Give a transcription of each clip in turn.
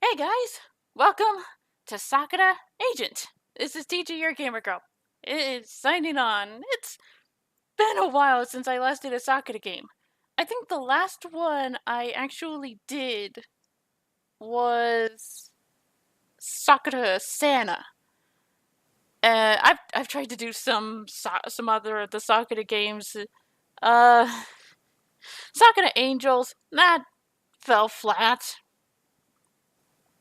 Hey guys, welcome to Sakura Agent. This is TG, your gamer girl. It is signing on. It's been a while since I last did a Sakura game. I think the last one I actually did was Sakura Sana. I've tried to do some other of the Sakura games. Sakura Angels, that fell flat.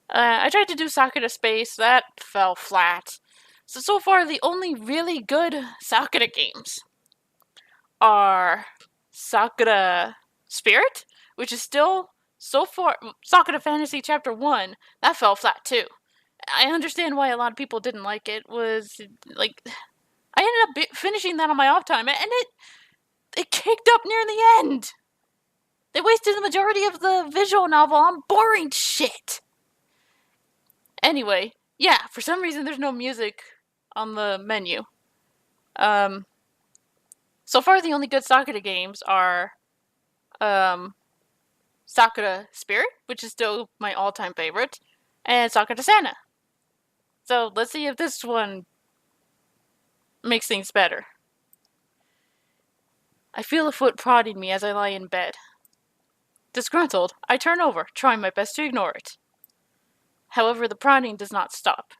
I tried to do Sakura Space, that fell flat. So far, the only really good Sakura games are Sakura Spirit, which is still, so far, Sakura Fantasy Chapter 1, that fell flat too. I understand why a lot of people didn't like it, was, like, I ended up finishing that on my off time, and it kicked up near the end! They wasted the majority of the visual novel on boring shit! Anyway, yeah, for some reason there's no music on the menu. So far the only good Sakura games are Sakura Spirit, which is still my all-time favorite, and Sakura Sana. So let's see if this one makes things better. I feel a foot prodding me as I lie in bed. Disgruntled, I turn over, trying my best to ignore it. However, the prodding does not stop.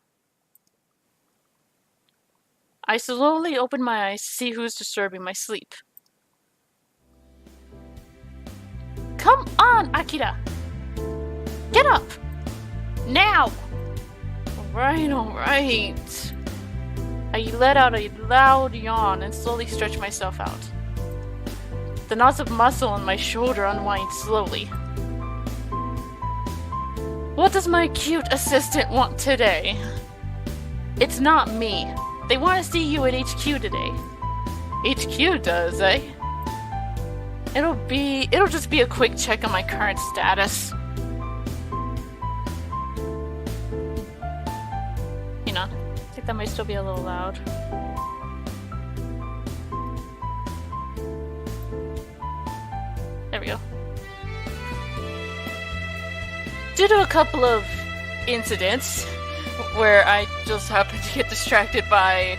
I slowly open my eyes to see who's disturbing my sleep. Come on, Akira! Get up! Now! Alright. I let out a loud yawn and slowly stretch myself out. The knots of muscle on my shoulder unwind slowly. What does my cute assistant want today? It's not me. They want to see you at HQ today. HQ does, eh? It'll just be a quick check on my current status. Hang on. I think that might still be a little loud. There we go. Due to a couple of incidents where I just happened to get distracted by...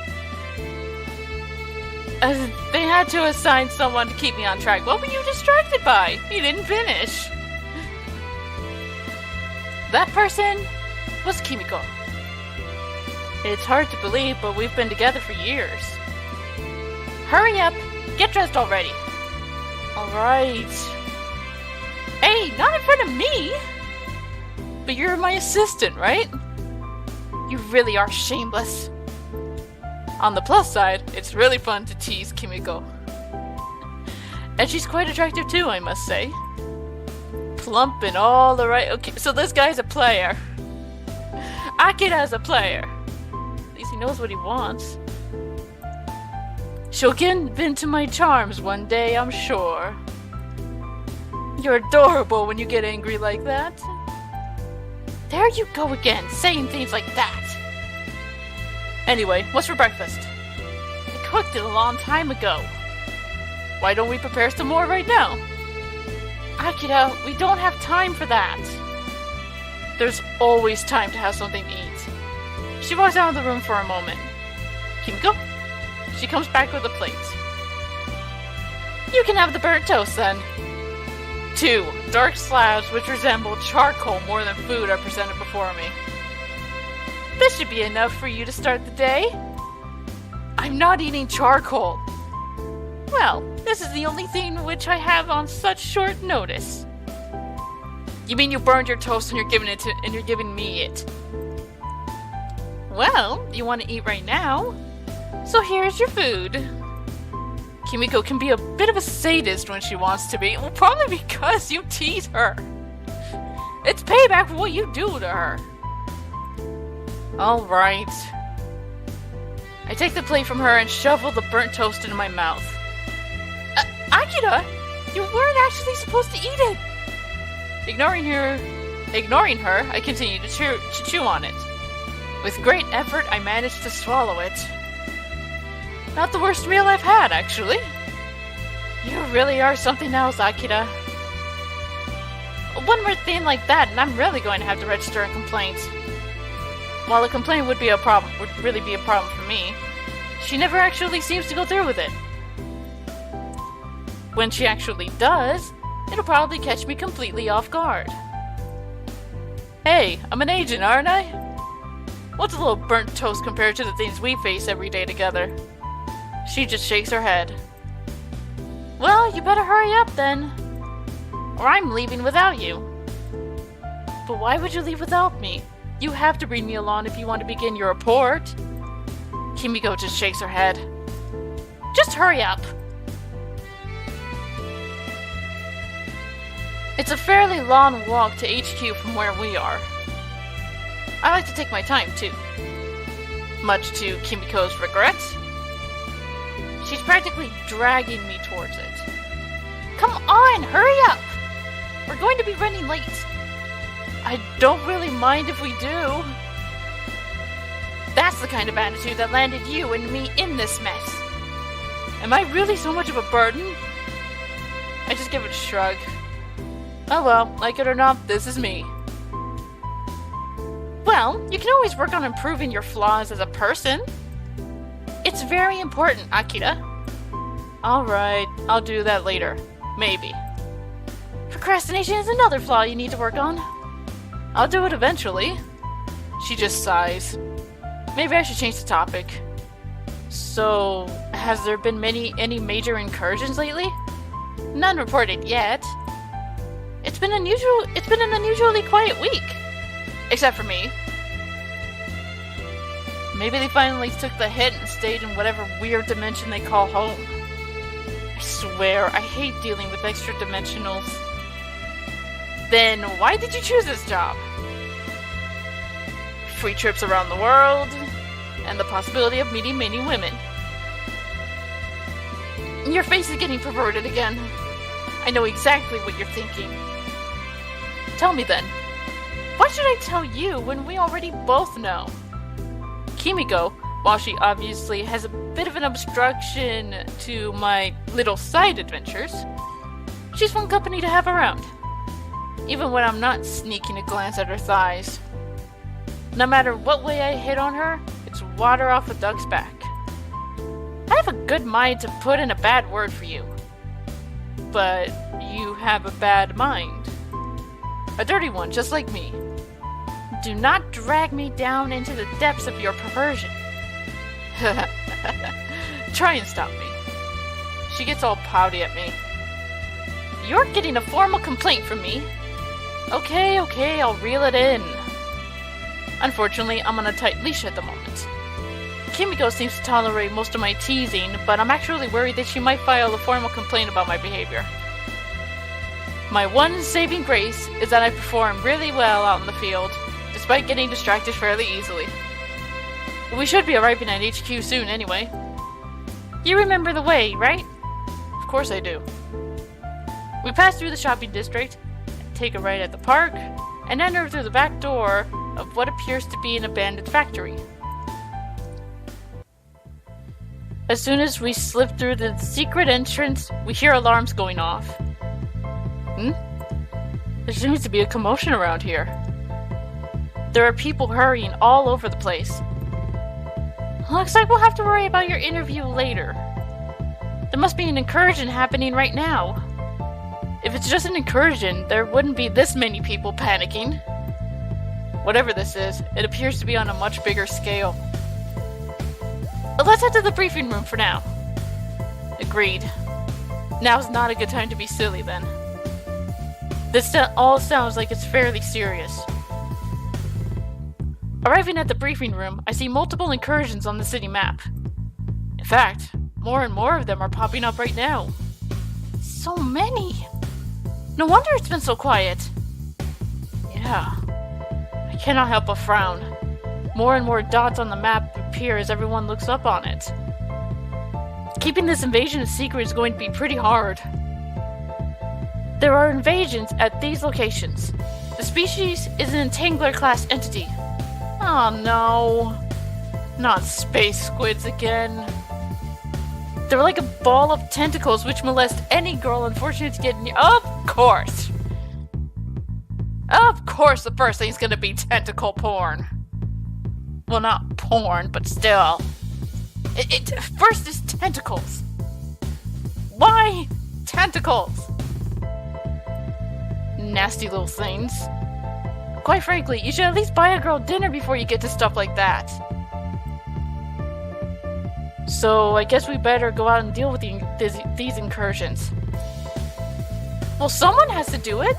they had to assign someone to keep me on track. What were you distracted by? You didn't finish. That person was Kimiko. It's hard to believe, but we've been together for years. Hurry up! Get dressed already! Alright. Hey, not in front of me! But you're my assistant, right? You really are shameless. On the plus side, it's really fun to tease Kimiko. And she's quite attractive too, I must say. Plump and all the right... Okay, so this guy's a player. Akira's a player. At least he knows what he wants. She'll give in to my charms one day, I'm sure. You're adorable when you get angry like that. There you go again, saying things like that. Anyway, what's for breakfast? I cooked it a long time ago. Why don't we prepare some more right now? Akira, we don't have time for that. There's always time to have something to eat. She walks out of the room for a moment. Kimiko? She comes back with a plate. You can have the burnt toast then. 2 dark slabs which resemble charcoal more than food are presented before me. This should be enough for you to start the day. I'm not eating charcoal. Well, this is the only thing which I have on such short notice. You mean you burned your toast and you're giving me it? Well, you want to eat right now? So here's your food. Kimiko can be a bit of a sadist when she wants to be. Well, probably because you tease her. It's payback for what you do to her. Alright. I take the plate from her and shovel the burnt toast into my mouth. Akira! You weren't actually supposed to eat it! Ignoring her, I continue to chew on it. With great effort, I manage to swallow it. Not the worst meal I've had, actually. You really are something else, Akira. one more thing like that, and I'm really going to have to register a complaint. While a complaint would really be a problem for me, she never actually seems to go through with it. When she actually does, it'll probably catch me completely off guard. Hey, I'm an agent, aren't I? What's a little burnt toast compared to the things we face every day together? She just shakes her head. Well, you better hurry up then, or I'm leaving without you. But why would you leave without me? You have to bring me along if you want to begin your report. Kimiko just shakes her head. Just hurry up. It's a fairly long walk to HQ from where we are. I like to take my time too. Much to Kimiko's regret. She's practically dragging me towards it. Come on, hurry up! We're going to be running late. I don't really mind if we do. That's the kind of attitude that landed you and me in this mess. Am I really so much of a burden? I just give it a shrug. Oh well, like it or not, this is me. Well, you can always work on improving your flaws as a person. It's very important, Akira. Alright, I'll do that later. Maybe. Procrastination is another flaw you need to work on. I'll do it eventually. She just sighs. Maybe I should change the topic. So, has there been any major incursions lately? None reported yet. It's been an unusually quiet week. Except for me. Maybe they finally took the hit and stayed in whatever weird dimension they call home. I swear, I hate dealing with extra dimensionals. Then why did you choose this job? Free trips around the world, and the possibility of meeting many women. Your face is getting perverted again. I know exactly what you're thinking. Tell me then. Why should I tell you when we already both know? Kimiko, while she obviously has a bit of an obstruction to my little side adventures, she's fun company to have around. Even when I'm not sneaking a glance at her thighs. No matter what way I hit on her, it's water off a duck's back. I have a good mind to put in a bad word for you. But you have a bad mind. A dirty one, just like me. Do not drag me down into the depths of your perversion. Try and stop me. She gets all pouty at me. You're getting a formal complaint from me. Okay, I'll reel it in. Unfortunately, I'm on a tight leash at the moment. Kimiko seems to tolerate most of my teasing, but I'm actually worried that she might file a formal complaint about my behavior. My one saving grace is that I perform really well out in the field, despite getting distracted fairly easily. We should be arriving at HQ soon anyway. You remember the way, right? Of course I do. We pass through the shopping district, take a right at the park, and enter through the back door of what appears to be an abandoned factory. As soon as we slip through the secret entrance, we hear alarms going off. There seems to be a commotion around here. There are people hurrying all over the place. Looks like we'll have to worry about your interview later. There must be an incursion happening right now. If it's just an incursion, there wouldn't be this many people panicking. Whatever this is, it appears to be on a much bigger scale. But let's head to the briefing room for now. Agreed. Now's not a good time to be silly then. This all sounds like it's fairly serious. Arriving at the briefing room, I see multiple incursions on the city map. In fact, more and more of them are popping up right now. So many! No wonder it's been so quiet. Yeah, I cannot help but frown. More and more dots on the map appear as everyone looks up on it. Keeping this invasion a secret is going to be pretty hard. There are invasions at these locations. The species is an Entangler class entity. Oh no. Not space squids again. They're like a ball of tentacles which molest any girl unfortunate to get near. Of course! Of course the first thing's gonna be tentacle porn. Well, not porn, but still. First is tentacles. Why tentacles? Nasty little things. Quite frankly, you should at least buy a girl dinner before you get to stuff like that. So, I guess we better go out and deal with these incursions. Well, someone has to do it.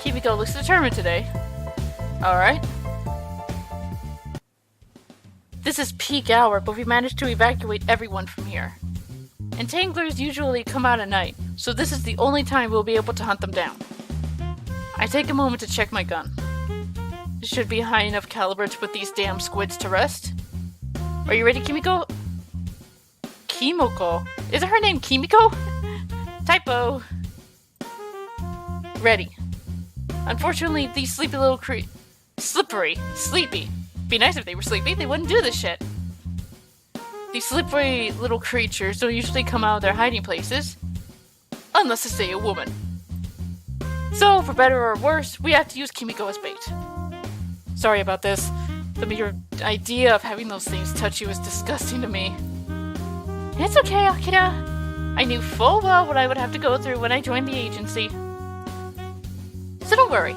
Kimiko looks determined today. Alright. This is peak hour, but we managed to evacuate everyone from here. Entanglers usually come out at night, so this is the only time we'll be able to hunt them down. I take a moment to check my gun. It should be high enough caliber to put these damn squids to rest. Are you ready, Kimiko? Kimiko? Isn't her name Kimiko? Typo. Ready. Unfortunately, these sleepy little sleepy. Be nice if they were sleepy, they wouldn't do this shit. These slippery little creatures don't usually come out of their hiding places. Unless it's, say, a woman. So, for better or worse, we have to use Kimiko as bait. Sorry about this. The mere idea of having those things touch you is disgusting to me. It's okay, Akira. I knew full well what I would have to go through when I joined the agency. So don't worry.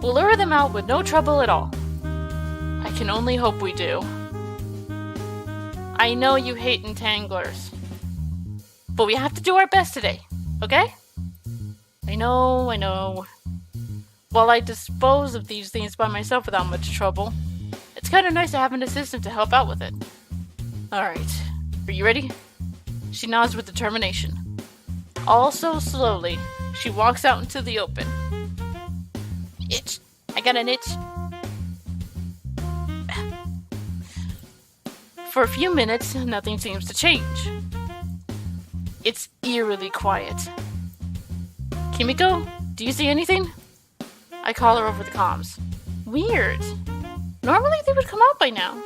We'll lure them out with no trouble at all. I can only hope we do. I know you hate entanglers. But we have to do our best today, okay? I know. While I dispose of these things by myself without much trouble, it's kind of nice to have an assistant to help out with it. Alright, are you ready? She nods with determination. Also slowly, she walks out into the open. Itch! I got an itch! For a few minutes, nothing seems to change. It's eerily quiet. Kimiko, do you see anything? I call her over the comms. Weird. Normally they would come out by now.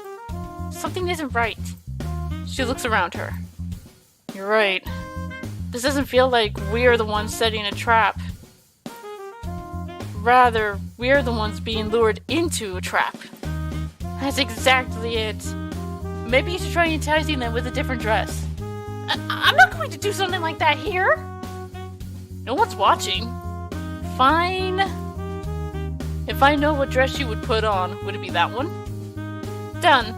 Something isn't right. She looks around her. You're right. This doesn't feel like we're the ones setting a trap. Rather, we're the ones being lured into a trap. That's exactly it. Maybe you should try enticing them with a different dress. I'm not going to do something like that here. No one's watching. Fine. If I know what dress you would put on, would it be that one? Done.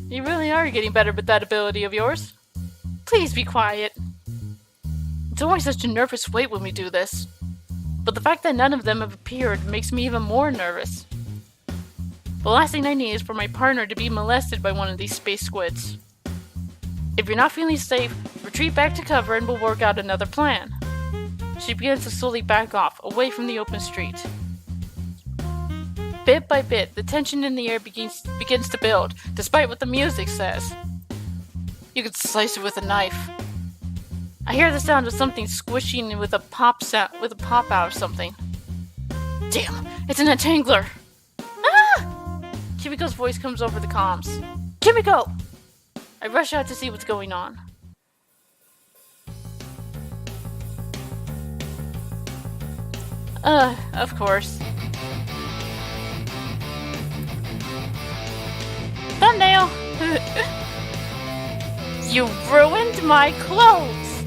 You really are getting better with that ability of yours. Please be quiet. It's always such a nervous wait when we do this. But the fact that none of them have appeared makes me even more nervous. The last thing I need is for my partner to be molested by one of these space squids. If you're not feeling safe, retreat back to cover and we'll work out another plan. She begins to slowly back off, away from the open street. Bit by bit, the tension in the air begins to build, despite what the music says. You could slice it with a knife. I hear the sound of something squishing with a pop out of something. Damn, it's an entangler! Ah! Kimiko's voice comes over the comms. Kimiko! I rush out to see what's going on. Of course. Thumbnail! You ruined my clothes!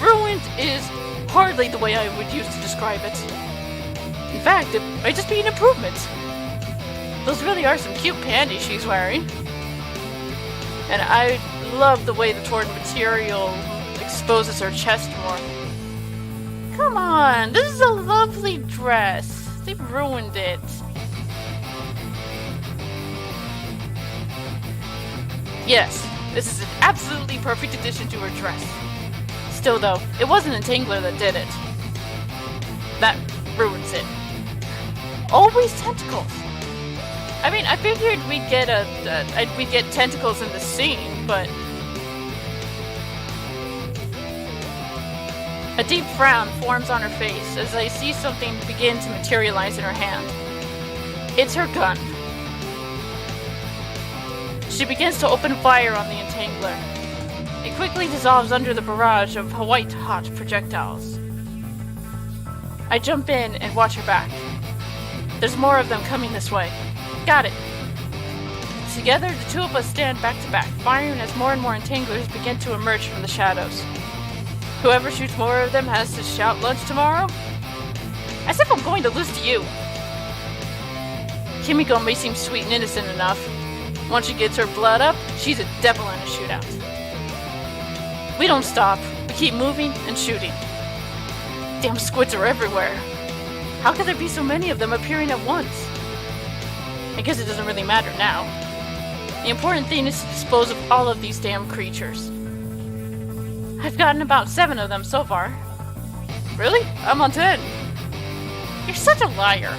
Ruined is hardly the way I would use to describe it. In fact, it might just be an improvement. Those really are some cute panties she's wearing. And I love the way the torn material exposes her chest more. Come on, this is a lovely dress. They've ruined it. Yes, this is an absolutely perfect addition to her dress. Still though, it wasn't Entangler that did it. That ruins it. Always tentacles. I mean, I figured we'd get tentacles in the scene, but a deep frown forms on her face as I see something begin to materialize in her hand. It's her gun. She begins to open fire on the Entangler. It quickly dissolves under the barrage of white-hot projectiles. I jump in and watch her back. There's more of them coming this way. Got it. Together, the two of us stand back to back, firing as more and more entanglers begin to emerge from the shadows. Whoever shoots more of them has to shout lunch tomorrow? As if I'm going to lose to you. Kimiko may seem sweet and innocent enough. Once she gets her blood up, she's a devil in a shootout. We don't stop. We keep moving and shooting. Damn squids are everywhere. How could there be so many of them appearing at once? I guess it doesn't really matter now. The important thing is to dispose of all of these damn creatures. I've gotten about 7 of them so far. Really? I'm on 10. You're such a liar.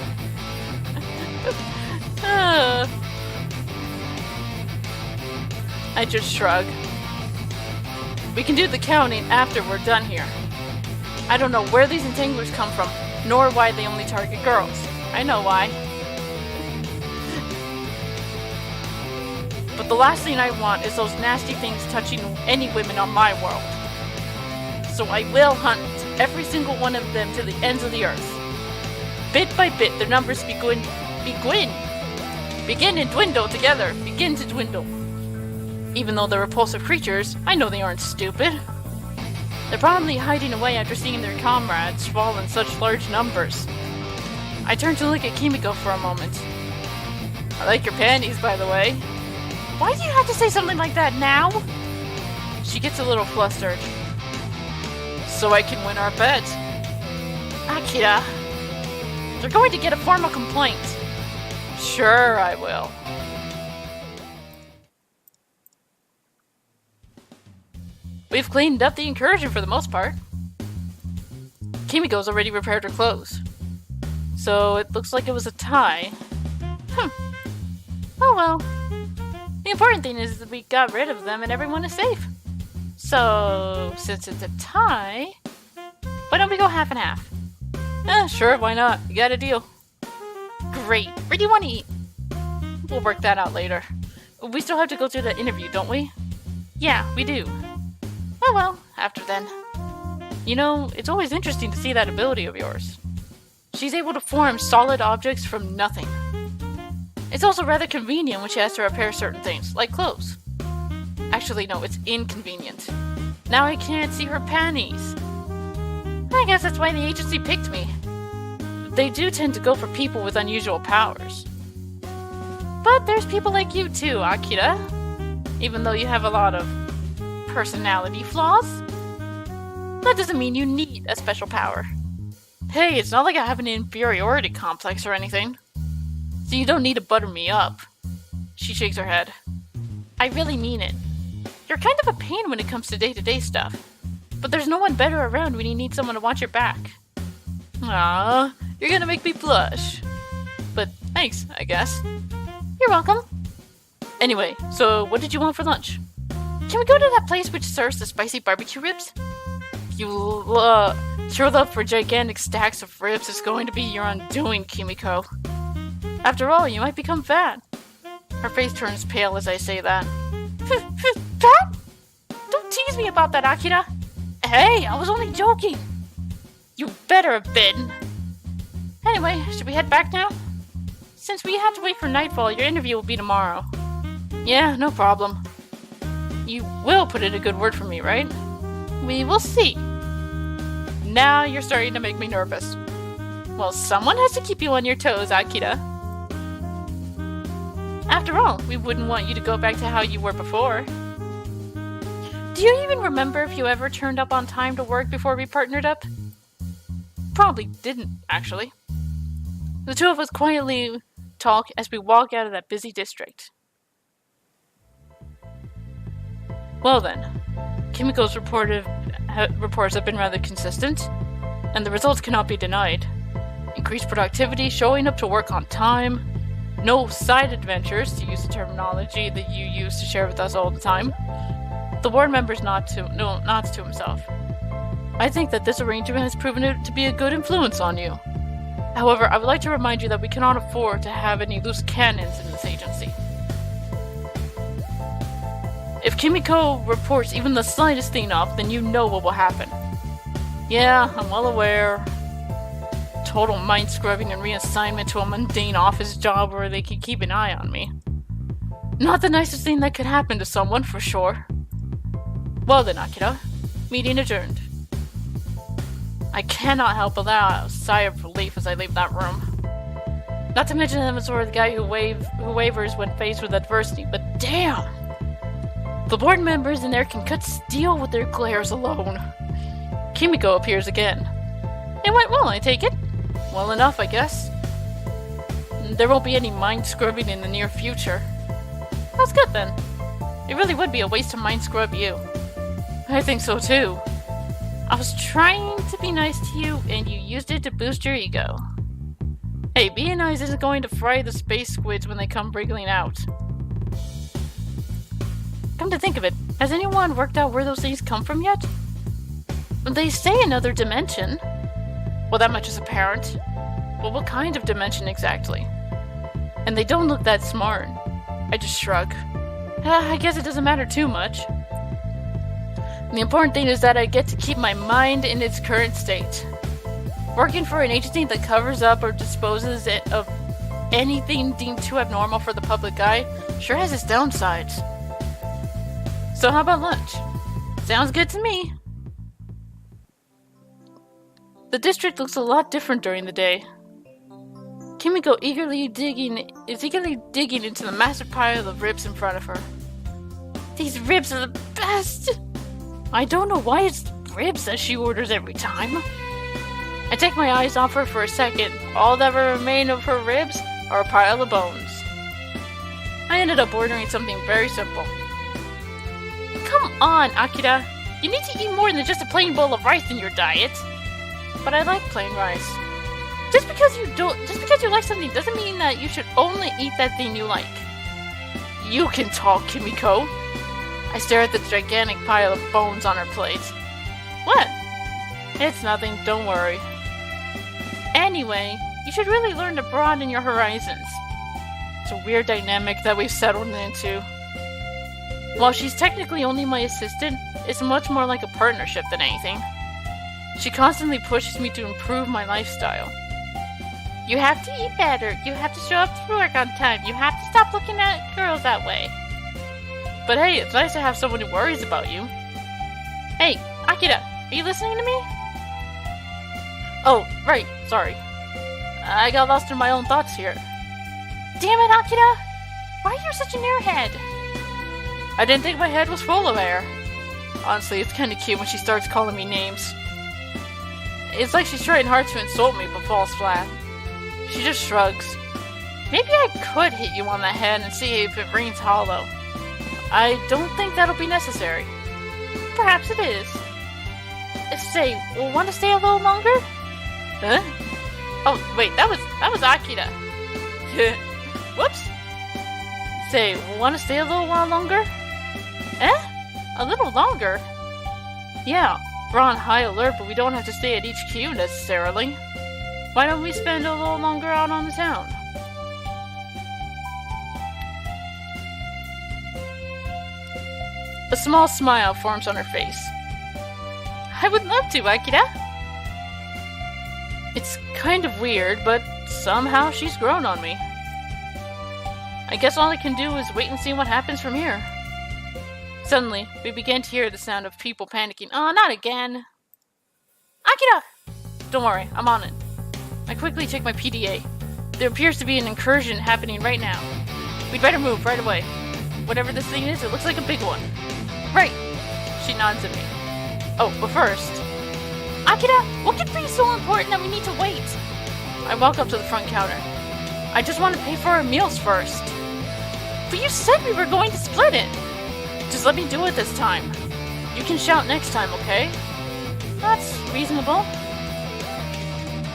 I just shrug. We can do the counting after we're done here. I don't know where these entanglers come from, nor why they only target girls. I know why. But the last thing I want is those nasty things touching any women on my world. So I will hunt every single one of them to the ends of the earth. Bit by bit, their numbers begin and dwindle together. Begin to dwindle. Even though they're repulsive creatures, I know they aren't stupid. They're probably hiding away after seeing their comrades fall in such large numbers. I turn to look at Kimiko for a moment. I like your panties, by the way. Why do you have to say something like that now? She gets a little flustered. So I can win our bet. Akira, they're going to get a formal complaint. Sure, I will. We've cleaned up the incursion for the most part. Kimiko's already repaired her clothes. So it looks like it was a tie. Oh well. The important thing is that we got rid of them and everyone is safe. So, since it's a tie, why don't we go half and half? Sure, why not? You got a deal. Great. Where do you want to eat? We'll work that out later. We still have to go through the interview, don't we? Yeah, we do. Oh well, after then. You know, it's always interesting to see that ability of yours. She's able to form solid objects from nothing. It's also rather convenient when she has to repair certain things, like clothes. Actually, no, it's inconvenient. Now I can't see her panties. I guess that's why the agency picked me. They do tend to go for people with unusual powers. But there's people like you too, Akira. Even though you have a lot of personality flaws, that doesn't mean you need a special power. Hey, it's not like I have an inferiority complex or anything. So you don't need to butter me up. She shakes her head. I really mean it. You're kind of a pain when it comes to day-to-day stuff. But there's no one better around when you need someone to watch your back. Ah, you're gonna make me blush. But thanks, I guess. You're welcome. Anyway, so what did you want for lunch? Can we go to that place which serves the spicy barbecue ribs? Your love for gigantic stacks of ribs is going to be your undoing, Kimiko. After all, you might become fat. Her face turns pale as I say that. Fat? Don't tease me about that, Akira. Hey, I was only joking. You better have been. Anyway, should we head back now? Since we have to wait for nightfall, your interview will be tomorrow. Yeah, no problem. You will put in a good word for me, right? We will see. Now you're starting to make me nervous. Well, someone has to keep you on your toes, Akira. After all, we wouldn't want you to go back to how you were before. Do you even remember if you ever turned up on time to work before we partnered up? Probably didn't, actually. The two of us quietly talk as we walk out of that busy district. Well then, Kimiko's reports have been rather consistent, and the results cannot be denied. Increased productivity, showing up to work on time, no side adventures, to use the terminology that you use to share with us all the time. The board member's nods to himself. I think that this arrangement has proven to be a good influence on you. However, I would like to remind you that we cannot afford to have any loose cannons in this agency. If Kimiko reports even the slightest thing up, then you know what will happen. Yeah, I'm well aware. total mind scrubbing and reassignment to a mundane office job where they can keep an eye on me. Not the nicest thing that could happen to someone, for sure. Well then, Akira. Meeting adjourned. I cannot help but let out a sigh of relief as I leave that room. Not to mention I'm sort of the guy who wavers when faced with adversity, but damn! The board members in there can cut steel with their glares alone. Kimiko appears again. It went well, I take it. Well enough, I guess. There won't be any mind scrubbing in the near future. That's good then. It really would be a waste to mind scrub you. I think so too. I was trying to be nice to you, and you used it to boost your ego. Hey, being nice isn't going to fry the space squids when they come wriggling out. Come to think of it, has anyone worked out where those things come from yet? They say another dimension. Well, that much is apparent. But what kind of dimension exactly? And they don't look that smart. I just shrug. I guess it doesn't matter too much. The important thing is that I get to keep my mind in its current state. Working for an agency that covers up or disposes of anything deemed too abnormal for the public eye sure has its downsides. So how about lunch? Sounds good to me. The district looks a lot different during the day. Kimiko is eagerly digging into the massive pile of ribs in front of her. These ribs are the best! I don't know why it's ribs that she orders every time. I take my eyes off her for a second. All that remain of her ribs are a pile of bones. I ended up ordering something very simple. Come on, Akira. You need to eat more than just a plain bowl of rice in your diet. But I like plain rice. Just because you like something doesn't mean that you should only eat that thing you like. You can talk, Kimiko. I stare at the gigantic pile of bones on her plate. What? It's nothing, don't worry. Anyway, you should really learn to broaden your horizons. It's a weird dynamic that we've settled into. While she's technically only my assistant, it's much more like a partnership than anything. She constantly pushes me to improve my lifestyle. You have to eat better, you have to show up to work on time, you have to stop looking at girls that way. But hey, it's nice to have someone who worries about you. Hey, Akira, are you listening to me? Oh, right, sorry. I got lost in my own thoughts here. Damn it, Akira! Why are you such an airhead? I didn't think my head was full of air. Honestly, it's kinda cute when she starts calling me names. It's like she's trying hard to insult me but falls flat. She just shrugs. Maybe I could hit you on the head and see if it rings hollow. I don't think that'll be necessary. Perhaps it is. Say, want to stay a little longer? Huh? Oh, wait, that was Akira. Whoops. Say, want to stay a little while longer? A little longer? Yeah, we're on high alert, but we don't have to stay at HQ necessarily. Why don't we spend a little longer out on the town? A small smile forms on her face. I would love to, Akira. It's kind of weird, but somehow she's grown on me. I guess all I can do is wait and see what happens from here. Suddenly, we began to hear the sound of people panicking. Oh, not again! Akira! Don't worry, I'm on it. I quickly check my PDA. There appears to be an incursion happening right now. We'd better move right away. Whatever this thing is, it looks like a big one. Right! She nods at me. Oh, but first... Akira, what could be so important that we need to wait? I walk up to the front counter. I just want to pay for our meals first. But you said we were going to split it! Just let me do it this time. You can shout next time, okay? That's reasonable.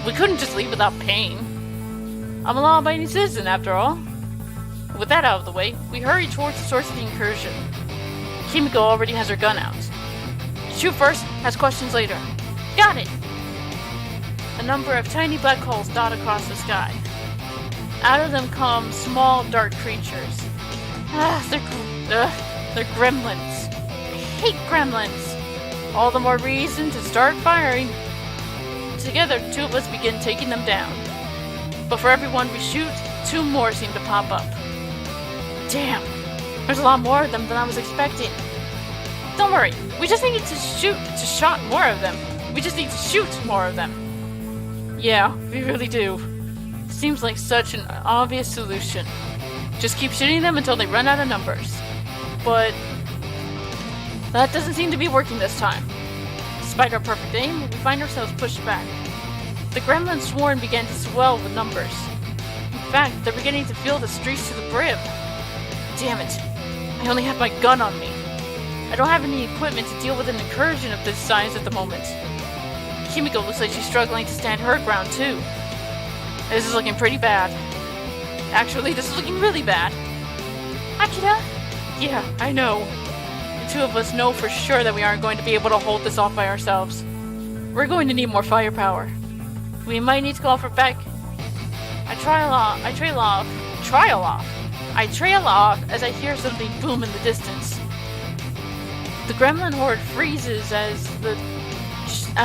We couldn't just leave without paying. I'm a law-abiding citizen, after all. With that out of the way, we hurry towards the source of the incursion. Kimiko already has her gun out. Shoot first, ask questions later. Got it! A number of tiny black holes dot across the sky. Out of them come small, dark creatures. They're gremlins. I hate gremlins. All the more reason to start firing. Together, the two of us begin taking them down. But for every one we shoot, two more seem to pop up. Damn, there's a lot more of them than I was expecting. Don't worry, we just needed to shot more of them. We just need to shoot more of them. Yeah, we really do. Seems like such an obvious solution. Just keep shooting them until they run out of numbers. But that doesn't seem to be working this time. Despite our perfect aim, we find ourselves pushed back. The gremlin swarm began to swell with numbers. In fact, they're beginning to fill the streets to the brim. Damn it, I only have my gun on me. I don't have any equipment to deal with an incursion of this size at the moment. Kimiko looks like she's struggling to stand her ground too. This is looking pretty bad. Actually, this is looking really bad. Akira? Yeah, I know. The two of us know for sure that we aren't going to be able to hold this off by ourselves. We're going to need more firepower. We might need to go for back. I trail off as I hear something boom in the distance. The gremlin horde freezes as the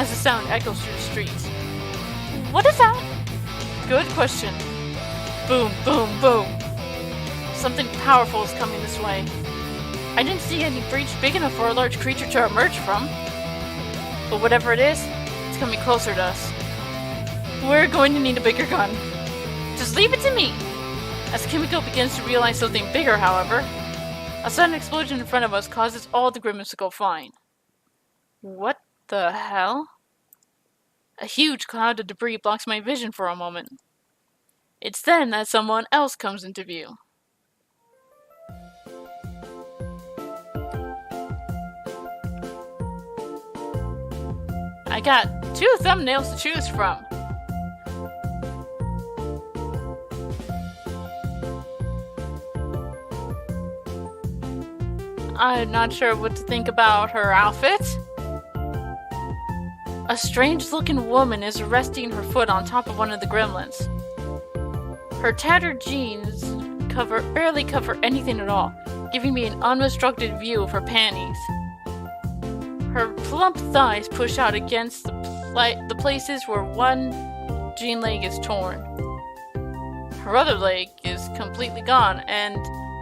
sound echoes through the streets. What is that? Good question. Boom, boom, boom. Something powerful is coming this way. I didn't see any breach big enough for a large creature to emerge from. But whatever it is, it's coming closer to us. We're going to need a bigger gun. Just leave it to me. As Kimiko begins to realize something bigger, however, a sudden explosion in front of us causes all the grimace to go flying. What the hell? A huge cloud of debris blocks my vision for a moment. It's then that someone else comes into view. I got 2 thumbnails to choose from. I'm not sure what to think about her outfit. A strange-looking woman is resting her foot on top of one of the gremlins. Her tattered jeans barely cover anything at all, giving me an unobstructed view of her panties. Her plump thighs push out against the places where one jean leg is torn. Her other leg is completely gone, and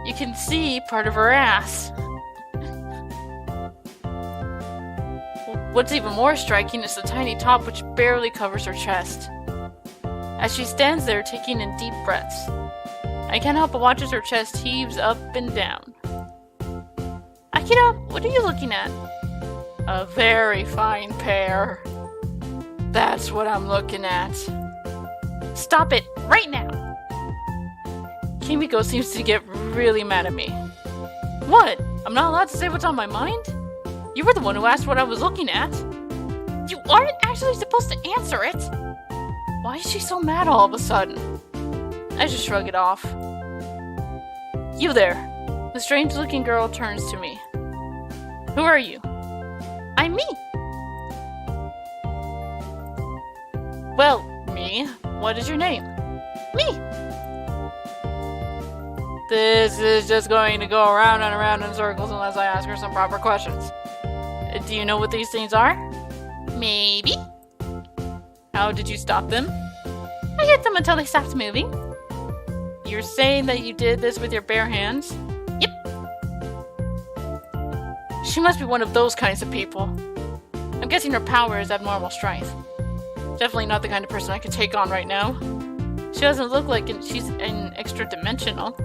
you can see part of her ass. What's even more striking is the tiny top which barely covers her chest. As she stands there taking in deep breaths, I can't help but watch as her chest heaves up and down. Akira, what are you looking at? A very fine pair. That's what I'm looking at. Stop it, right now! Kimiko seems to get really mad at me. What? I'm not allowed to say what's on my mind? You were the one who asked what I was looking at. You aren't actually supposed to answer it. Why is she so mad all of a sudden? I just shrug it off. You there. The strange-looking girl turns to me. Who are you? I'm me. Well, me. What is your name? Me. This is just going to go around and around in circles unless I ask her some proper questions. Do you know what these things are? Maybe. How did you stop them? I hit them until they stopped moving. You're saying that you did this with your bare hands? Yep. She must be one of those kinds of people. I'm guessing her power is abnormal strength. Definitely not the kind of person I could take on right now. She doesn't look like she's an extra-dimensional.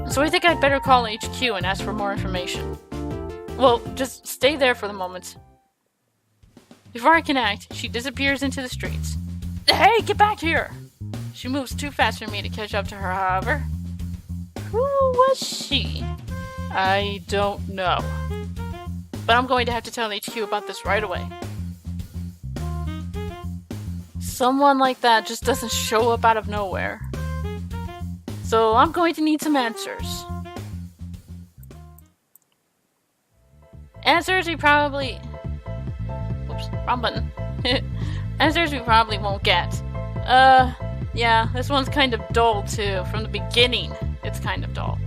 So I think I'd better call HQ and ask for more information. Well, just stay there for the moment. Before I can act, she disappears into the streets. Hey, get back here! She moves too fast for me to catch up to her, however. Who was she? I don't know. But I'm going to have to tell HQ about this right away. Someone like that just doesn't show up out of nowhere. So I'm going to need some answers. Answers we probably... Oops, wrong button. Answers we probably won't get. Yeah, this one's kind of dull too. From the beginning, it's kind of dull.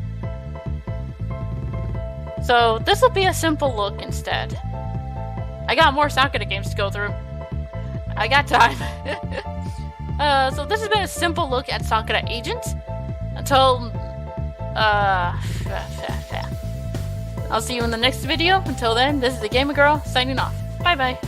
So this will be a simple look instead. I got more Sakura games to go through. I got time. So this has been a simple look at Sakura Agent. Until, I'll see you in the next video. Until then, this is the Gamer Girl signing off. Bye bye.